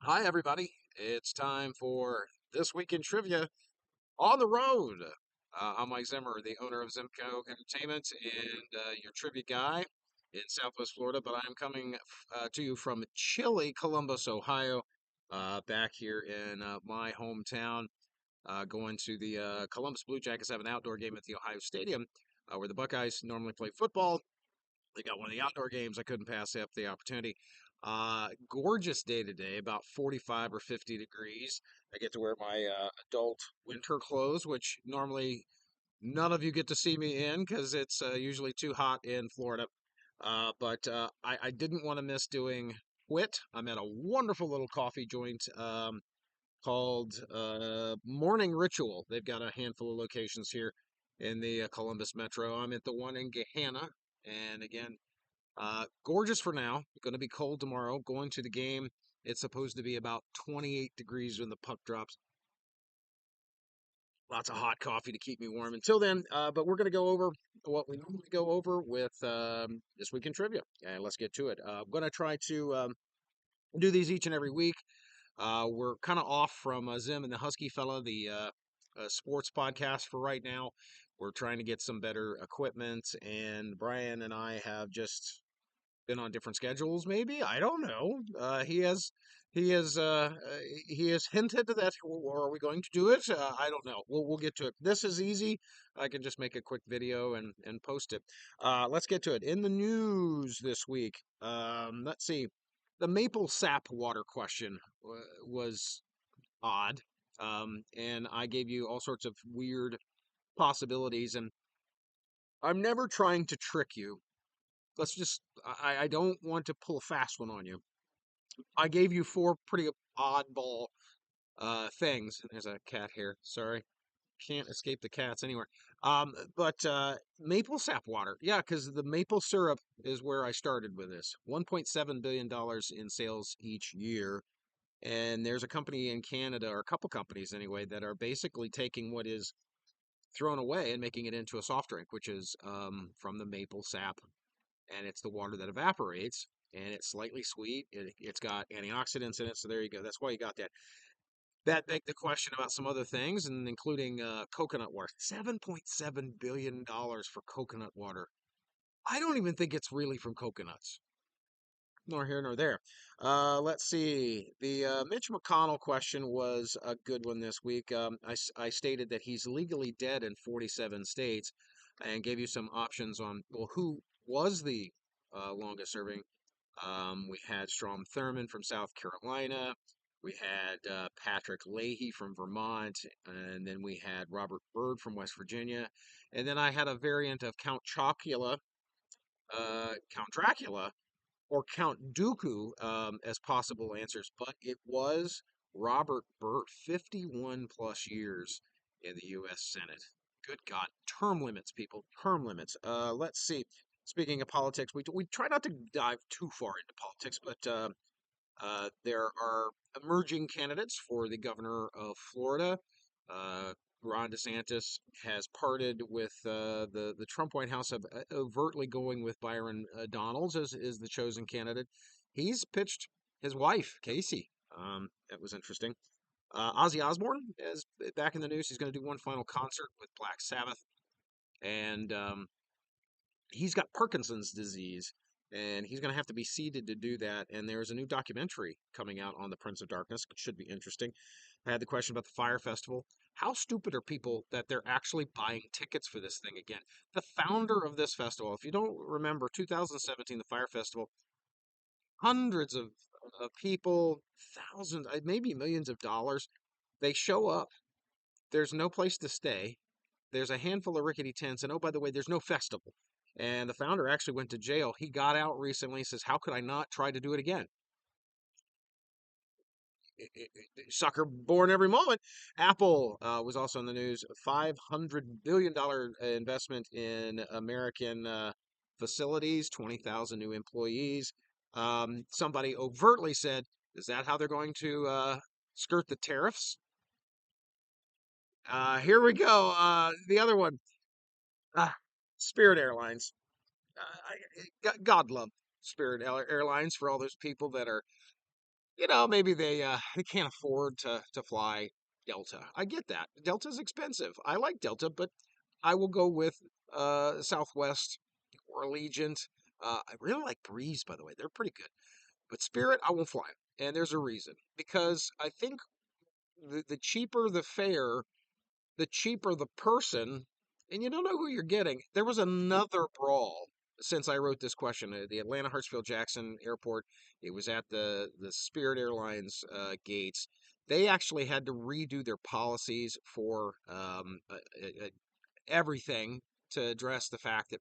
Hi, everybody. It's time for This Week in Trivia on the road. I'm Mike Zimmer, the owner of Zimco Entertainment and your trivia guy in Southwest Florida, but I'm coming to you from chilly Columbus, Ohio, back here in my hometown, going to the Columbus Blue Jackets have an outdoor game at the Ohio Stadium where the Buckeyes normally play football. They got one of the outdoor games. I couldn't pass up the opportunity. Gorgeous day today, about 45 or 50 degrees. I get to wear my adult winter clothes, which normally none of you get to see me in because it's usually too hot in Florida. But I didn't want to miss doing TWIT. I'm at a wonderful little coffee joint called Morning Ritual. They've got a handful of locations here in the Columbus metro. I'm at the one in Gahanna. And again, gorgeous for now. Going to be cold tomorrow. Going to the game. It's supposed to be about 28 degrees when the puck drops. Lots of hot coffee to keep me warm until then. But we're going to go over what we normally go over with This Week in Trivia. And let's get to it. I'm going to try to do these each and every week. We're kind of off from Zim and the Husky fella, the sports podcast for right now. We're trying to get some better equipment, and Brian and I have just been on different schedules, maybe. I don't know. He has he has hinted that, or are we going to do it? I don't know. We'll get to it. This is easy. I can just make a quick video and post it. Let's get to it. In the news this week, let's see. The maple sap water question was odd, and I gave you all sorts of weird possibilities, and I'm never trying to trick you. I don't want to pull a fast one on you. I gave you four pretty oddball things. There's a cat here. Sorry. Can't escape the cats anywhere. But maple sap water. Yeah, because the maple syrup is where I started with this. $1.7 billion in sales each year. And there's a company in Canada, or a couple companies anyway, that are basically taking what is thrown away and making it into a soft drink, which is from the maple sap, and it's the water that evaporates, and it's slightly sweet. It's got antioxidants in it, so there you go. That's why you got that. That begged the question about some other things, and including coconut water. $7.7 billion for coconut water. I don't even think it's really from coconuts. Nor here nor there. Let's see. The Mitch McConnell question was a good one this week. I stated that he's legally dead in 47 states and gave you some options on, well, who was the longest serving. We had Strom Thurmond from South Carolina. We had Patrick Leahy from Vermont. And then we had Robert Byrd from West Virginia. And then I had a variant of Count Dracula, or Count Dooku as possible answers, but it was Robert Burt, 51 plus years in the U.S. Senate. Good God, term limits, people, term limits. Let's see. Speaking of politics, we try not to dive too far into politics, but there are emerging candidates for the governor of Florida. Uh, Ron DeSantis has parted with the Trump White House of overtly going with Byron Donalds as is the chosen candidate. He's pitched his wife, Casey. That was interesting. Ozzy Osbourne is back in the news. He's going to do one final concert with Black Sabbath, and he's got Parkinson's disease, and he's going to have to be seated to do that. And there's a new documentary coming out on the Prince of Darkness. It should be interesting. I had the question about the Fire Festival. How stupid are people that they're actually buying tickets for this thing again? The founder of this festival, if you don't remember, 2017, the Fire Festival, hundreds of people, thousands, maybe millions of dollars. They show up. There's no place to stay. There's a handful of rickety tents, and oh, by the way, there's no festival. And the founder actually went to jail. He got out recently. Says, "How could I not try to do it again?" Sucker born every moment. Apple was also in the news. $500 billion investment in American facilities, 20,000 new employees. Somebody overtly said, "Is that how they're going to skirt the tariffs?" Here we go. The other one, ah, Spirit Airlines. God love Spirit Airlines for all those people that are maybe they can't afford to fly Delta. I get that. Delta's expensive. I like Delta, but I will go with Southwest or Allegiant. I really like Breeze, by the way. They're pretty good. But Spirit, I won't fly. And there's a reason. Because I think the cheaper the fare, the cheaper the person, and you don't know who you're getting. There was another brawl since I wrote this question. The Atlanta Hartsfield Jackson Airport. It was at the Spirit Airlines gates. They actually had to redo their policies for everything to address the fact that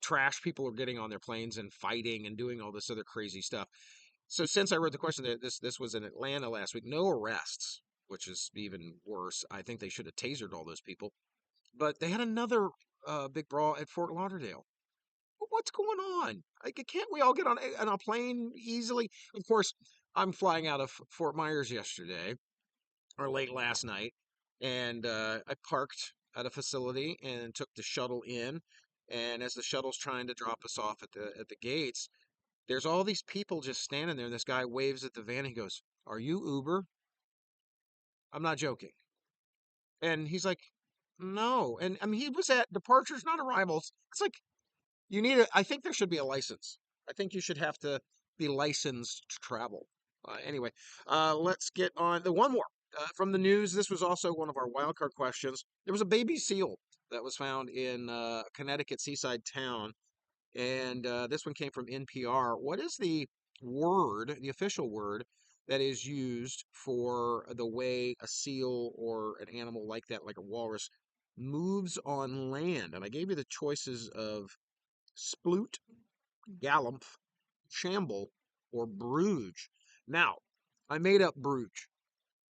trash people are getting on their planes and fighting and doing all this other crazy stuff. So since I wrote the question, this was in Atlanta last week. No arrests, which is even worse. I think they should have tasered all those people. But they had another big brawl at Fort Lauderdale. What's going on? Like, can't we all get on a plane easily? Of course, I'm flying out of Fort Myers yesterday or late last night, and I parked at a facility and took the shuttle in. And as the shuttle's trying to drop us off at the gates, there's all these people just standing there, and this guy waves at the van. And he goes, "Are you Uber?" I'm not joking. And he's like, "No." And I mean, he was at departures, not arrivals. It's like I think there should be a license. I think you should have to be licensed to travel. Anyway, let's get on the one more from the news. This was also one of our wildcard questions. There was a baby seal that was found in Connecticut seaside town, and this one came from NPR. What is the official word that is used for the way a seal or an animal like that, like a walrus, moves on land? And I gave you the choices of sploot, galump, shamble, or bruge. Now, I made up bruge,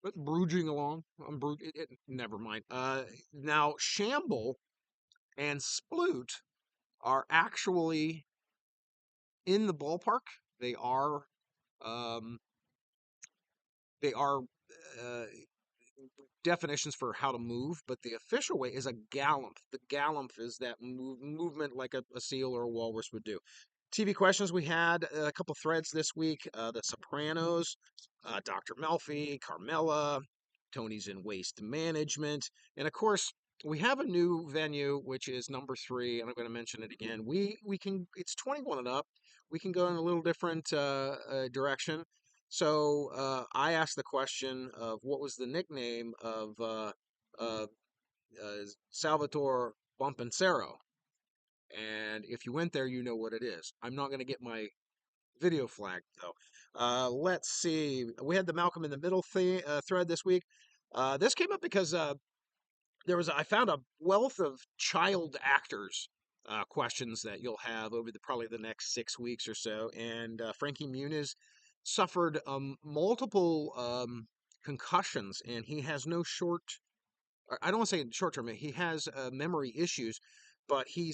but brouging along. Never mind. Now, shamble and sploot are actually in the ballpark. They are um, they are uh, definitions for how to move, but the official way is a galump. The galump is that movement like a seal or a walrus would do. TV questions we had a couple threads this week. The Sopranos, Dr. Melfi, Carmela, Tony's in waste management, and of course we have a new venue which is number 3, and I'm going to mention it again. We can It's 21 and up. We can go in a little different direction. So I asked the question of what was the nickname of uh, Salvatore Bompensero, and if you went there, you know what it is. I'm not going to get my video flagged though. Let's see. We had the Malcolm in the Middle thread this week. This came up because I found a wealth of child actors questions that you'll have over probably the next 6 weeks or so. And Frankie Muniz suffered multiple concussions, and he has no I don't want to say short term. He has memory issues, but he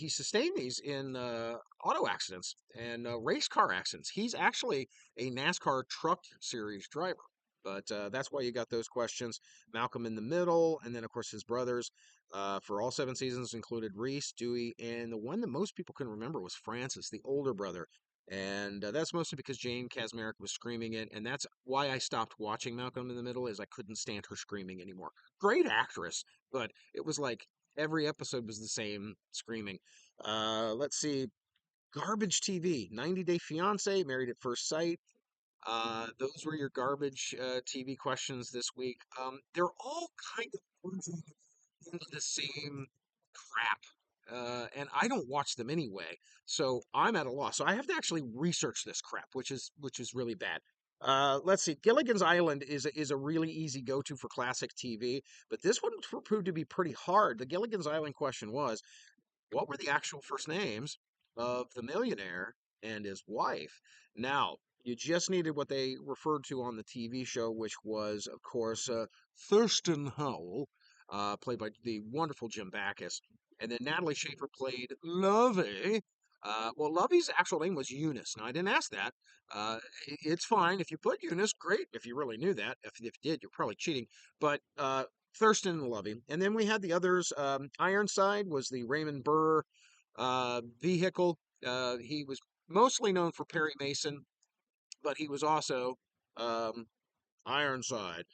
sustained these in auto accidents and race car accidents. He's actually a NASCAR Truck Series driver. But that's why you got those questions. Malcolm in the Middle, and then of course his brothers for all 7 seasons included Reese, Dewey, and the one that most people can remember was Francis, the older brother. And that's mostly because Jane Kasmerick was screaming it, and that's why I stopped watching Malcolm in the Middle, is I couldn't stand her screaming anymore. Great actress, but it was like every episode was the same screaming. Let's see, garbage TV, 90 Day Fiance, Married at First Sight. Those were your garbage TV questions this week. They're all kind of merging into the same crap. And I don't watch them anyway, so I'm at a loss. So I have to actually research this crap, which is really bad. Let's see. Gilligan's Island is a really easy go-to for classic TV, but this one proved to be pretty hard. The Gilligan's Island question was, what were the actual first names of the millionaire and his wife? Now, you just needed what they referred to on the TV show, which was, of course, Thurston Howell, played by the wonderful Jim Backus. And then Natalie Schaefer played Lovey. Well, Lovey's actual name was Eunice. Now, I didn't ask that. It's fine. If you put Eunice, great. If you really knew that. If you did, you're probably cheating. But Thurston and Lovey. And then we had the others. Ironside was the Raymond Burr vehicle. He was mostly known for Perry Mason. but he was also um, Ironside.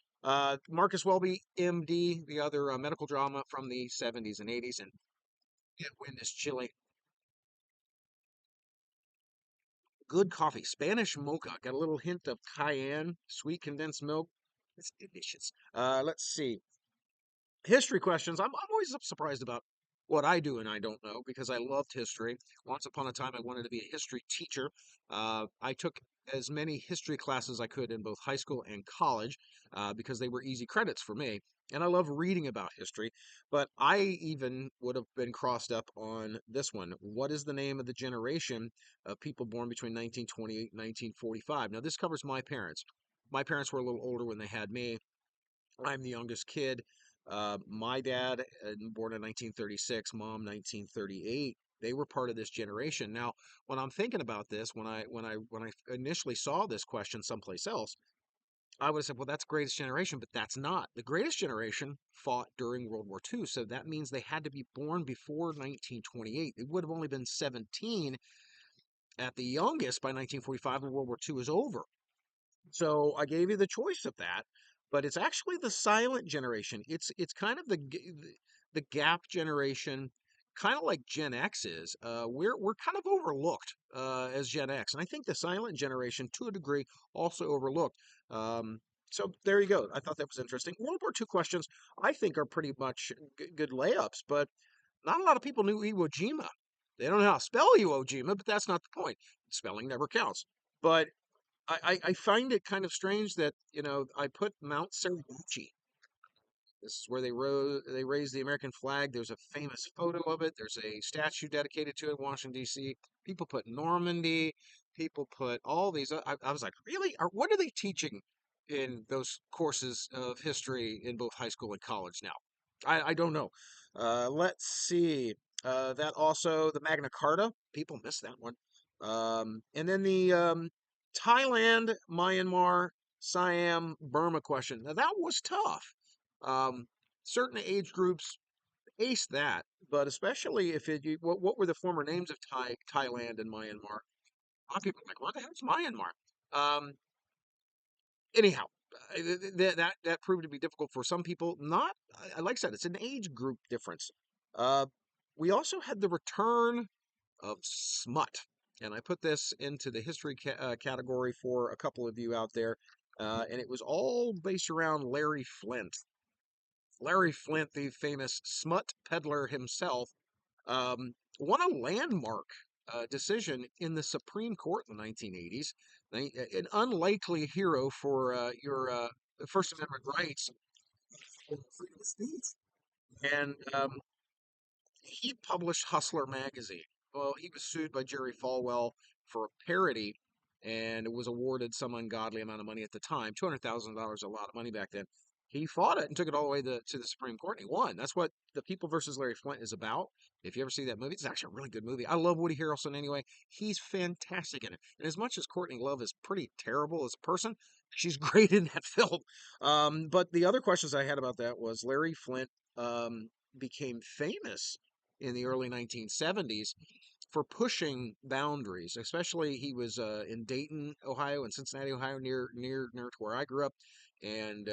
Marcus Welby, MD, the other medical drama from the 70s and 80s, and wind is chilly. Good coffee, Spanish mocha, got a little hint of cayenne, sweet condensed milk. It's delicious. Let's see. History questions. I'm always surprised about what I do and I don't know because I loved history. Once upon a time, I wanted to be a history teacher. I took as many history classes as I could in both high school and college because they were easy credits for me. And I love reading about history, but I even would have been crossed up on this one. What is the name of the generation of people born between 1928 and 1945? Now, this covers my parents. My parents were a little older when they had me. I'm the youngest kid. My dad, born in 1936, mom 1938. They were part of this generation. Now, when I'm thinking about this, when I initially saw this question someplace else, I would have said, "Well, that's greatest generation," but that's not. The greatest generation fought during World War II, so that means they had to be born before 1928. They would have only been 17 at the youngest by 1945, and World War II is over. So I gave you the choice of that, but it's actually the silent generation. It's kind of the gap generation, kind of like Gen X is. We're kind of overlooked as Gen X, and I think the silent generation, to a degree, also overlooked. Um, so there you go. I thought that was interesting. World War II questions, I think, are pretty much good layups, but not a lot of people knew Iwo Jima. They don't know how to spell Iwo Jima, but that's not the point. Spelling never counts. But I find it kind of strange that, I put Mount Suribachi. This is where they raised the American flag. There's a famous photo of it. There's a statue dedicated to it in Washington, D.C. People put Normandy. People put all these. I was like, really? What are they teaching in those courses of history in both high school and college now? I don't know. Let's see. That also, the Magna Carta. People miss that one. And then the Thailand, Myanmar, Siam, Burma question. Now, that was tough. Um, Certain age groups ace that, but especially if what were the former names of Thailand and Myanmar? A lot of people are like, what the hell's Myanmar? Um, Anyhow, that proved to be difficult for some people. Not, like I said, it's an age group difference. Uh, we also had the return of smut, and I put this into the history category for a couple of you out there, and it was all based around Larry Flint. Larry Flint, the famous smut peddler himself, won a landmark decision in the Supreme Court in the 1980s. An unlikely hero for your First Amendment rights, freedom of speech. And he published Hustler magazine. Well, he was sued by Jerry Falwell for a parody and was awarded some ungodly amount of money at the time. $200,000, a lot of money back then. He fought it and took it all the way to the Supreme Court, and he won. That's what The People versus Larry Flint is about. If you ever see that movie, it's actually a really good movie. I love Woody Harrelson anyway. He's fantastic in it. And as much as Courtney Love is pretty terrible as a person, she's great in that film. But the other questions I had about that was Larry Flint became famous in the early 1970s for pushing boundaries. Especially, he was in Dayton, Ohio, and Cincinnati, Ohio, near to where I grew up, and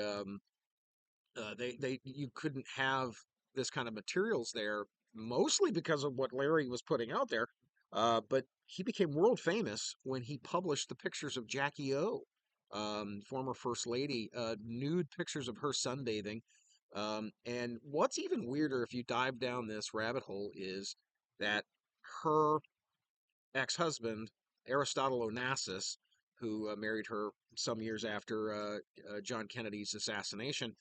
they you couldn't have this kind of materials there, mostly because of what Larry was putting out there. But he became world famous when he published the pictures of Jackie O, former First Lady, nude pictures of her sunbathing. And what's even weirder, if you dive down this rabbit hole, is that her ex-husband, Aristotle Onassis, who married her some years after John Kennedy's assassination,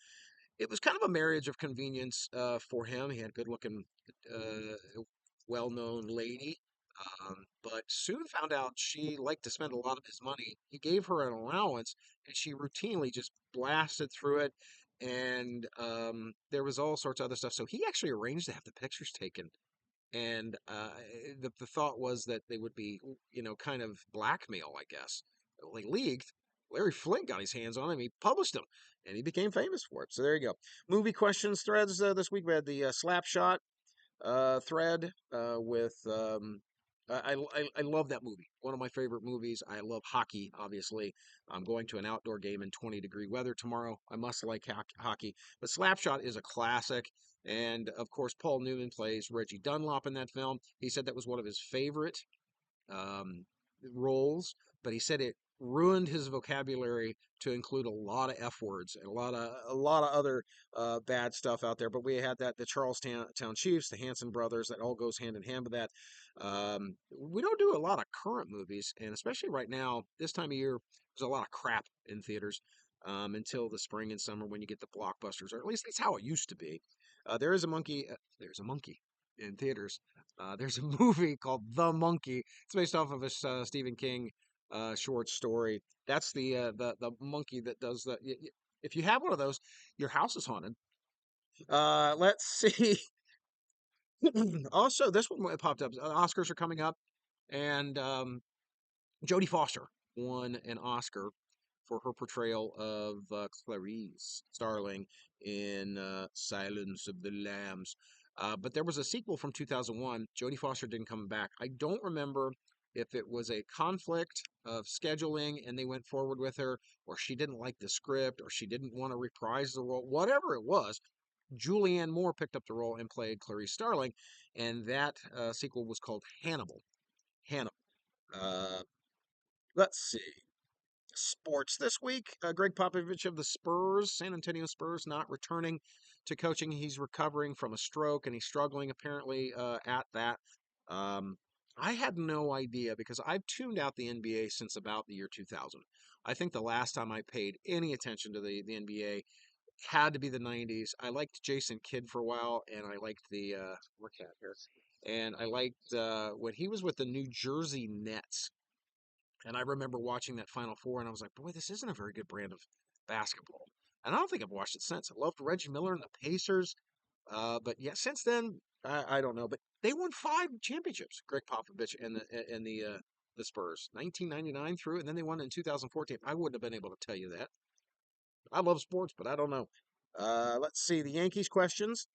it was kind of a marriage of convenience for him. He had a good-looking, well-known lady, but soon found out she liked to spend a lot of his money. He gave her an allowance, and she routinely just blasted through it. And there was all sorts of other stuff. So he actually arranged to have the pictures taken. And the thought was that they would be, kind of blackmail, I guess. Like leaked. Larry Flint got his hands on him. He published them, and he became famous for it. So there you go. Movie questions threads this week. We had the Slapshot thread with I love that movie. One of my favorite movies. I love hockey, obviously. I'm going to an outdoor game in 20-degree weather tomorrow. I must like hockey. But Slapshot is a classic. And of course, Paul Newman plays Reggie Dunlop in that film. He said that was one of his favorite um, roles, but he said it ruined his vocabulary to include a lot of F words and a lot of other bad stuff out there. But we had that the Charlestown Town Chiefs, the Hanson brothers, that all goes hand in hand with that. We don't do a lot of current movies, and especially right now, this time of year, there's a lot of crap in theaters. Until the spring and summer when you get the blockbusters, or at least that's how it used to be. There's a monkey in theaters. There's a movie called The Monkey. It's based off of a Stephen King short story. That's the monkey that does the. If you have one of those, your house is haunted. Let's see. Also, this one popped up. Oscars are coming up, and Jodie Foster won an Oscar for her portrayal of Clarice Starling in Silence of the Lambs. But there was a sequel from 2001. Jodie Foster didn't come back. I don't remember if it was a conflict of scheduling and they went forward with her, or she didn't like the script, or she didn't want to reprise the role. Whatever it was, Julianne Moore picked up the role and played Clarice Starling, and that sequel was called Hannibal. Hannibal. Uh, let's see. Sports this week. Greg Popovich of the Spurs, San Antonio Spurs, not returning to coaching. He's recovering from a stroke and he's struggling apparently at that. Um, I had no idea because I've tuned out the NBA since about the year 2000. I think the last time I paid any attention to the NBA had to be the 90s. I liked Jason Kidd for a while, and I liked the look at here, and I liked when he was with the New Jersey Nets. And I remember watching that Final Four, and I was like, boy, this isn't a very good brand of basketball. And I don't think I've watched it since. I loved Reggie Miller and the Pacers. But yeah, since then, I don't know. But they won 5 championships, Greg Popovich and the Spurs, 1999 through, and then they won in 2014. I wouldn't have been able to tell you that. I love sports, but I don't know. Let's see the Yankees questions.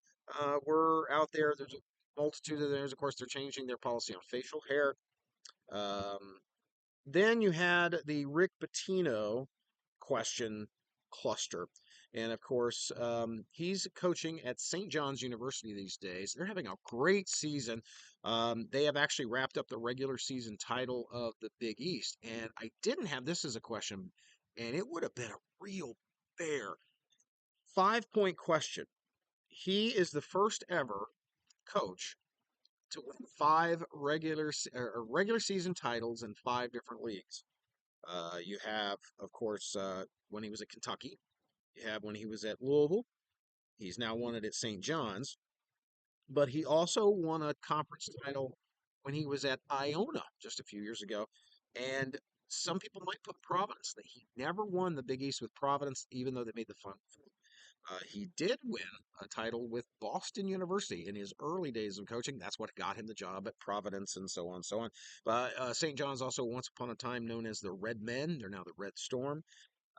Were out there. There's a multitude of theirs. Of course, they're changing their policy on facial hair. Um, then you had the Rick Pitino question cluster. And of course, he's coaching at St. John's University these days. They're having a great season. They have actually wrapped up the regular season title of the Big East. And I didn't have this as a question, and it would have been a real fair 5 point question. He is the first ever coach to win 5 regular season titles in 5 different leagues. You have, of course, when he was at Kentucky. You have when he was at Louisville. He's now won it at St. John's. But he also won a conference title when he was at Iona just a few years ago. And some people might put Providence that he never won the Big East with Providence, even though they made the Final Four. He did win a title with Boston University in his early days of coaching. That's what got him the job at Providence and so on and so on. But St. John's also once upon a time known as the Red Men. They're now the Red Storm.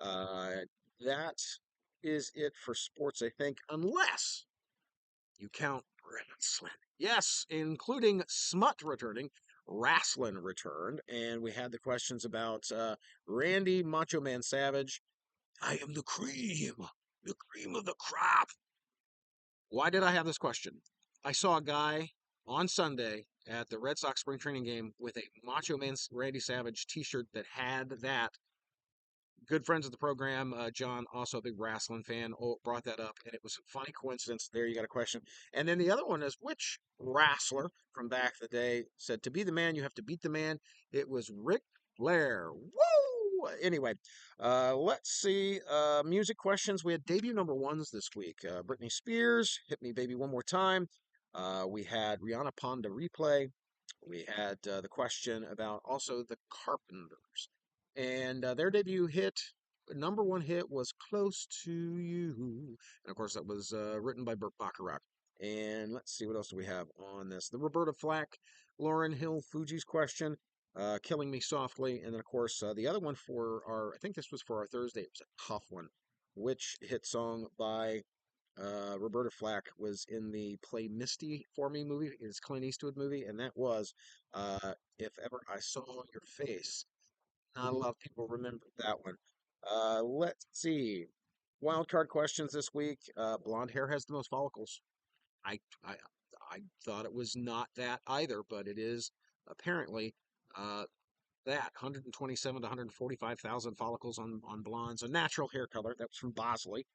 Uh, that is it for sports, I think, unless you count wrestling. Yes, including Smut returning. Wrestling returned, and we had the questions about Randy Macho Man Savage. I am the cream of the crop. Why did I have this question? I saw a guy on Sunday at the Red Sox spring training game with a Macho Man Randy Savage T-shirt that had that. Good friends of the program, John, also a big wrestling fan, brought that up, and it was a funny coincidence. There, you got a question. And then the other one is which wrestler from back in the day said, "To be the man, you have to beat the man"? It was Ric Flair. Woo! Anyway, let's see. Music questions. We had debut number ones this week. Britney Spears, "Hit Me, Baby, One More Time." We had Rihanna Ponda replay. We had the question about also the Carpenters and their debut hit, number one hit was "Close to You," and of course that was written by Burt Bacharach. And let's see what else do we have on this. The Roberta Flack, Lauren Hill, Fuji's question, "Killing Me Softly," and then of course the other one for our, I think this was for our Thursday. It was a tough one. Which hit song by Roberta Flack was in the Play Misty for Me movie, his Clint Eastwood movie, and that was If Ever I Saw Your Face. Not a lot of people remember that one. Let's see. Wild card questions this week. Blonde hair has the most follicles. I, I I thought it was not that either, but it is apparently uh, that 127 to 145,000 follicles on blondes, a natural hair color. That was from Bosley.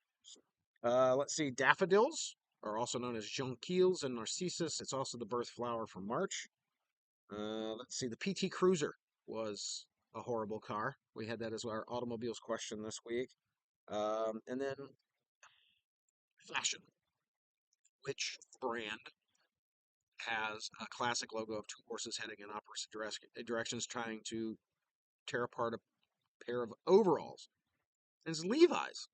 Let's see, daffodils are also known as jonquils and narcissus. It's also the birth flower for March. Let's see, the PT Cruiser was a horrible car. We had that as our automobiles question this week. And then fashion. Which brand has a classic logo of two horses heading in opposite directions trying to tear apart a pair of overalls? And it's Levi's.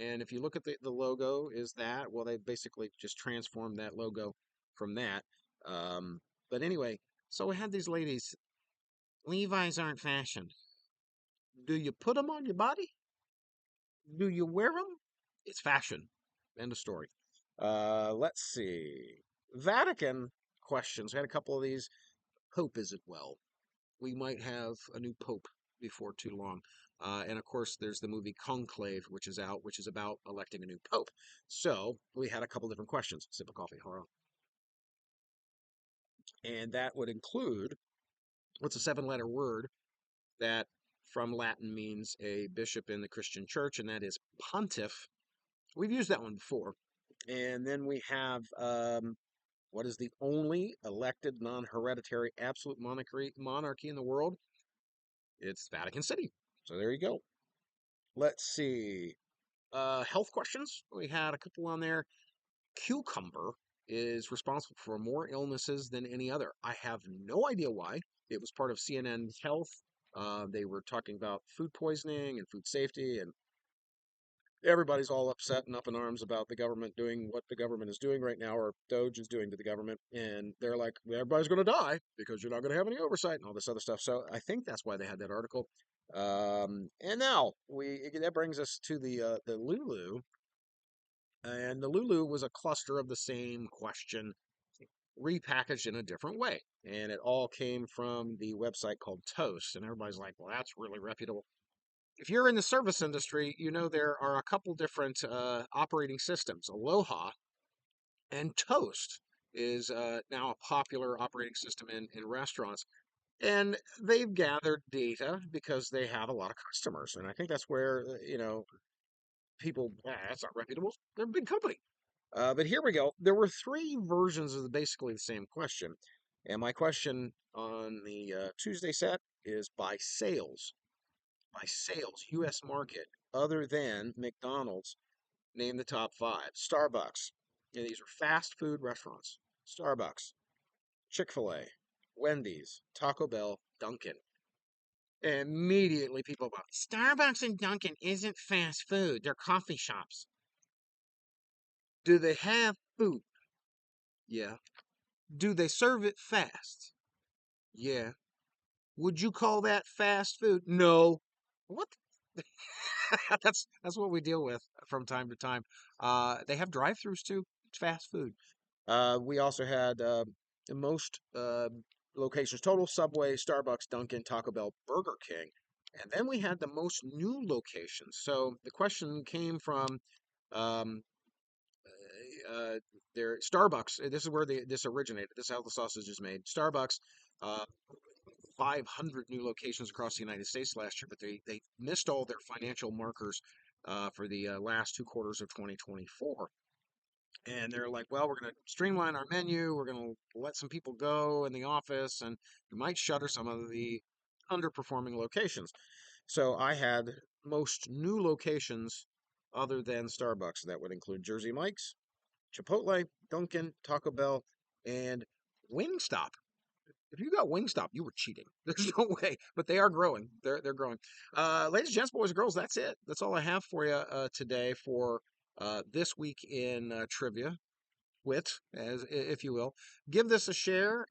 And if you look at the logo, is that, well, they basically just transformed that logo from that. Um, but anyway, so we had these ladies. Levi's aren't fashion. Do you put them on your body? Do you wear them? It's fashion. End of story. Let's see. Vatican questions. We had a couple of these. Pope is it well? We might have a new pope before too long. And of course, there's the movie Conclave, which is out, which is about electing a new pope. So we had a couple different questions. Sip of coffee, hold on. And that would include what's a seven-letter word that from Latin means a bishop in the Christian church, and that is pontiff. We've used that one before. And then we have what is the only elected non-hereditary absolute monarchy in the world? It's Vatican City. So there you go. Let's see. Health questions. We had a couple on there. Cucumber is responsible for more illnesses than any other. I have no idea why. It was part of CNN Health. They were talking about food poisoning and food safety, and everybody's all upset and up in arms about the government doing what the government is doing right now, or Doge is doing to the government. And they're like, everybody's going to die because you're not going to have any oversight and all this other stuff. So I think that's why they had that article. And now that brings us to the Lulu, and the Lulu was a cluster of the same question repackaged in a different way. And it all came from the website called Toast. And everybody's like, well, that's really reputable. If you're in the service industry, you know there are a couple different operating systems. Aloha and Toast is now a popular operating system in restaurants. And they've gathered data because they have a lot of customers. And I think that's where, people, that's not reputable. They're a big company. But here we go. There were three versions of basically the same question. And my question on the Tuesday set is by sales, U.S. market, other than McDonald's, name the top five. Starbucks. And these are fast food restaurants. Starbucks, Chick-fil-A, Wendy's, Taco Bell, Dunkin'. And immediately people go, Starbucks and Dunkin' isn't fast food. They're coffee shops. Do they have food? Yeah. Do they serve it fast? Yeah. Would you call that fast food? No. What? That's what we deal with from time to time. They have drive-throughs too. It's fast food. We also had the most locations total: Subway, Starbucks, Dunkin', Taco Bell, Burger King, and then we had the most new locations. So the question came from um, uh, their Starbucks. This is where this originated. This is how the sausage is made. Starbucks. Uh, 500 new locations across the United States last year, but they missed all their financial markers for the last two quarters of 2024. And they're like, well, we're going to streamline our menu. We're going to let some people go in the office, and we might shutter some of the underperforming locations. So I had most new locations other than Starbucks. That would include Jersey Mike's, Chipotle, Dunkin', Taco Bell, and Wingstop. If you got Wingstop, you were cheating. There's no way, but they are growing. They're growing. Ladies, gents, boys, and girls, that's it. That's all I have for you today for this week in trivia. Wit, as if you will. Give this a share,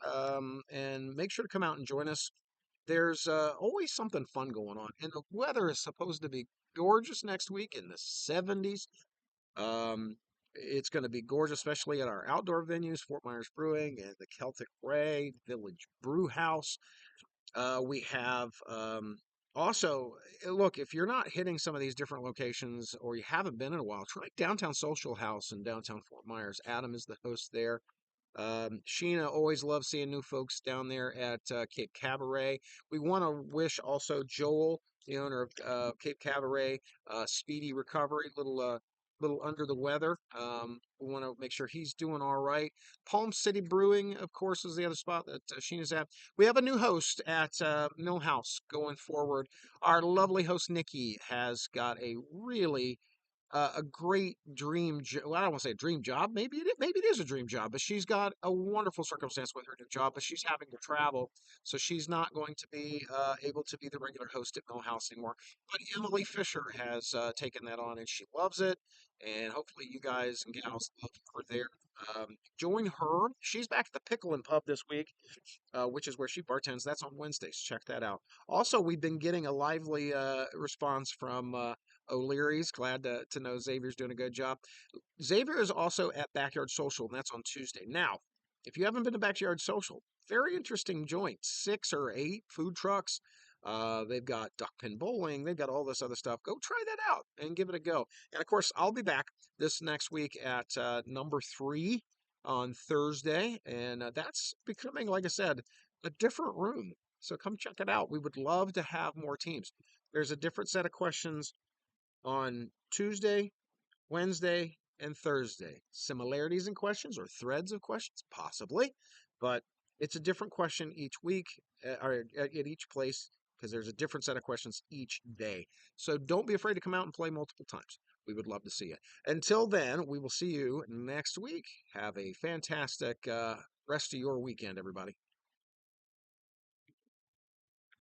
and make sure to come out and join us. There's always something fun going on, and the weather is supposed to be gorgeous next week in the 70s. Um, It's going to be gorgeous, especially at our outdoor venues, Fort Myers Brewing and the Celtic Ray Village Brew House. We have also, look, if you're not hitting some of these different locations or you haven't been in a while, try Downtown Social House in downtown Fort Myers. Adam is the host there. Sheena always loves seeing new folks down there at Cape Cabaret. We want to wish also Joel, the owner of Cape Cabaret, speedy recovery. Little under the weather. We want to make sure he's doing all right. Palm City Brewing, of course, is the other spot that Sheena's at. We have a new host at Millhouse going forward. Our lovely host Nikki has got a really a great well, I don't want to say a dream job. Maybe it is a dream job, but she's got a wonderful circumstance with her new job. But she's having to travel, so she's not going to be able to be the regular host at Millhouse anymore. But Emily Fisher has taken that on, and she loves it. And hopefully, you guys and gals love her there. Join her. She's back at the Pickle and Pub this week, which is where she bartends. That's on Wednesdays. Check that out. Also, we've been getting a lively response from O'Leary's. Glad to know Xavier's doing a good job. Xavier is also at Backyard Social, and that's on Tuesday. Now, if you haven't been to Backyard Social, very interesting joint. 6 or 8 food trucks. They've got duck pin bowling. They've got all this other stuff. Go try that out and give it a go. And of course, I'll be back this next week at number 3 on Thursday, and that's becoming, like I said, a different room. So come check it out. We would love to have more teams. There's a different set of questions on Tuesday, Wednesday, and Thursday. Similarities in questions or threads of questions, possibly, but it's a different question each week or at each place because there's a different set of questions each day. So don't be afraid to come out and play multiple times. We would love to see you. Until then, we will see you next week. Have a fantastic rest of your weekend, everybody.